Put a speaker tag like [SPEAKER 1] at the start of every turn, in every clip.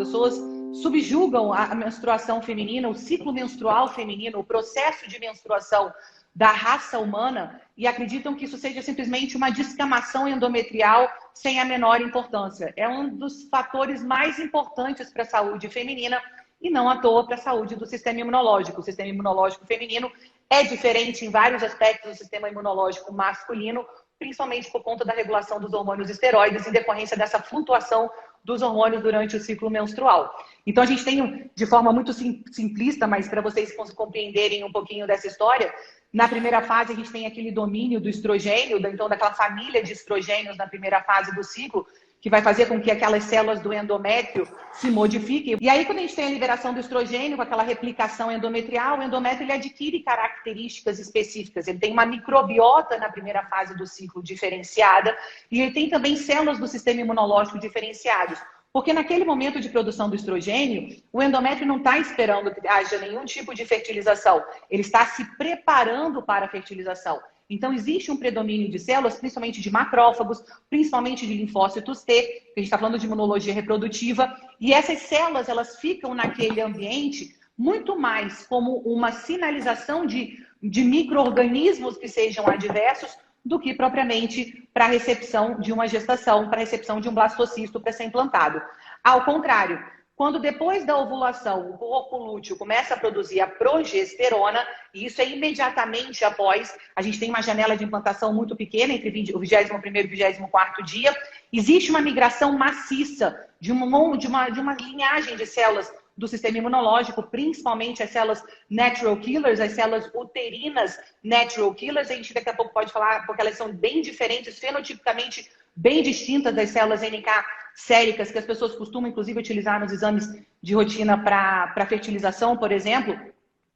[SPEAKER 1] pessoas subjugam a menstruação feminina, o ciclo menstrual feminino, o processo de menstruação da raça humana e acreditam que isso seja simplesmente uma descamação endometrial sem a menor importância. É um dos fatores mais importantes para a saúde feminina e não à toa para a saúde do sistema imunológico. O sistema imunológico feminino é diferente em vários aspectos do sistema imunológico masculino, principalmente por conta da regulação dos hormônios esteroides em decorrência dessa flutuação dos hormônios durante o ciclo menstrual. Então a gente tem, de forma muito simplista, mas para vocês compreenderem um pouquinho dessa história, na primeira fase a gente tem aquele domínio do estrogênio, então daquela família de estrogênios na primeira fase do ciclo, que vai fazer com que aquelas células do endométrio se modifiquem. E aí, quando a gente tem a liberação do estrogênio, com aquela replicação endometrial, o endométrio ele adquire características específicas. Ele tem uma microbiota na primeira fase do ciclo diferenciada e ele tem também células do sistema imunológico diferenciadas. Porque naquele momento de produção do estrogênio, o endométrio não está esperando que haja nenhum tipo de fertilização. Ele está se preparando para a fertilização. Então, existe um predomínio de células, principalmente de macrófagos, principalmente de linfócitos T, que a gente está falando de imunologia reprodutiva, e essas células, elas ficam naquele ambiente muito mais como uma sinalização de micro-organismos que sejam adversos do que propriamente para a recepção de uma gestação, para a recepção de um blastocisto para ser implantado. Ao contrário, quando depois da ovulação o corpo lúteo começa a produzir a progesterona, e isso é imediatamente após, a gente tem uma janela de implantação muito pequena, entre o 21º e o 24º dia, existe uma migração maciça de uma linhagem de células do sistema imunológico, principalmente as células natural killers, as células uterinas natural killers, a gente daqui a pouco pode falar, porque elas são bem diferentes, fenotipicamente bem distintas das células NK séricas, que as pessoas costumam, inclusive, utilizar nos exames de rotina para fertilização, por exemplo.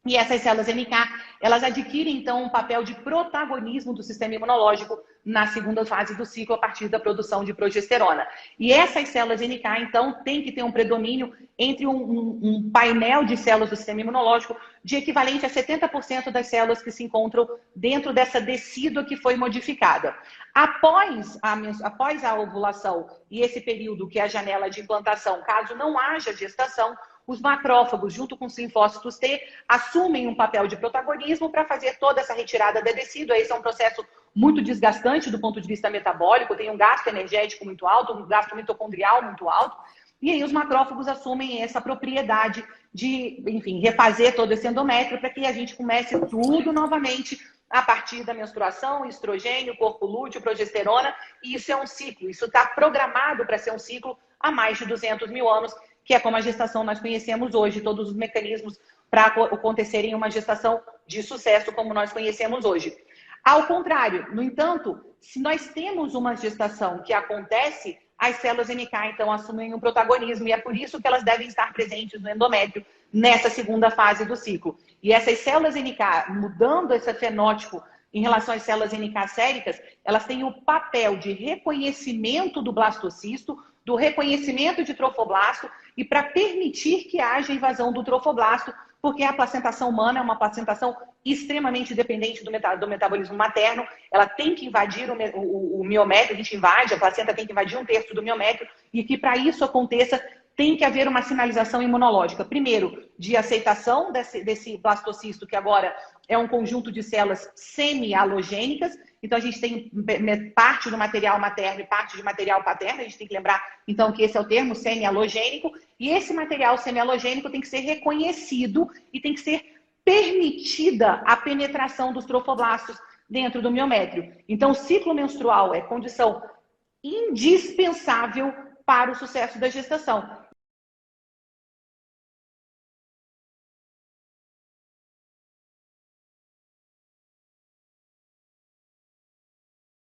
[SPEAKER 1] E essas células NK, elas adquirem, então, um papel de protagonismo do sistema imunológico na segunda fase do ciclo, a partir da produção de progesterona. E essas células NK, então, tem que ter um predomínio entre um painel de células do sistema imunológico de equivalente a 70% das células que se encontram dentro dessa decídua que foi modificada. Após a ovulação e esse período que é a janela de implantação, caso não haja gestação, os macrófagos, junto com os linfócitos T, assumem um papel de protagonismo para fazer toda essa retirada da decídua. Esse é um processo muito desgastante do ponto de vista metabólico, tem um gasto energético muito alto, um gasto mitocondrial muito alto. E aí os macrófagos assumem essa propriedade de, enfim, refazer todo esse endométrio para que a gente comece tudo novamente a partir da menstruação, estrogênio, corpo lúteo, progesterona. E isso é um ciclo, isso está programado para ser um ciclo há mais de 200 mil anos, que é como a gestação nós conhecemos hoje, todos os mecanismos para acontecerem uma gestação de sucesso como nós conhecemos hoje. Ao contrário, no entanto, se nós temos uma gestação que acontece, as células NK, então, assumem um protagonismo e é por isso que elas devem estar presentes no endométrio nessa segunda fase do ciclo. E essas células NK, mudando esse fenótipo em relação às células NK séricas, elas têm o papel de reconhecimento do blastocisto, do reconhecimento de trofoblasto e para permitir que haja invasão do trofoblasto, porque a placentação humana é uma placentação extremamente dependente do metabolismo materno. Ela tem que invadir o miométrio, a gente invade, a placenta tem que invadir 1/3 do miométrio, e que para isso aconteça tem que haver uma sinalização imunológica. Primeiro, de aceitação desse blastocisto, que agora é um conjunto de células semi-halogênicas. Então, a gente tem parte do material materno e parte de material paterno. A gente tem que lembrar, então, que esse é o termo semi-halogênico. E esse material semi-halogênico tem que ser reconhecido e tem que ser permitida a penetração dos trofoblastos dentro do miométrio. Então, o ciclo menstrual é condição indispensável para o sucesso da gestação.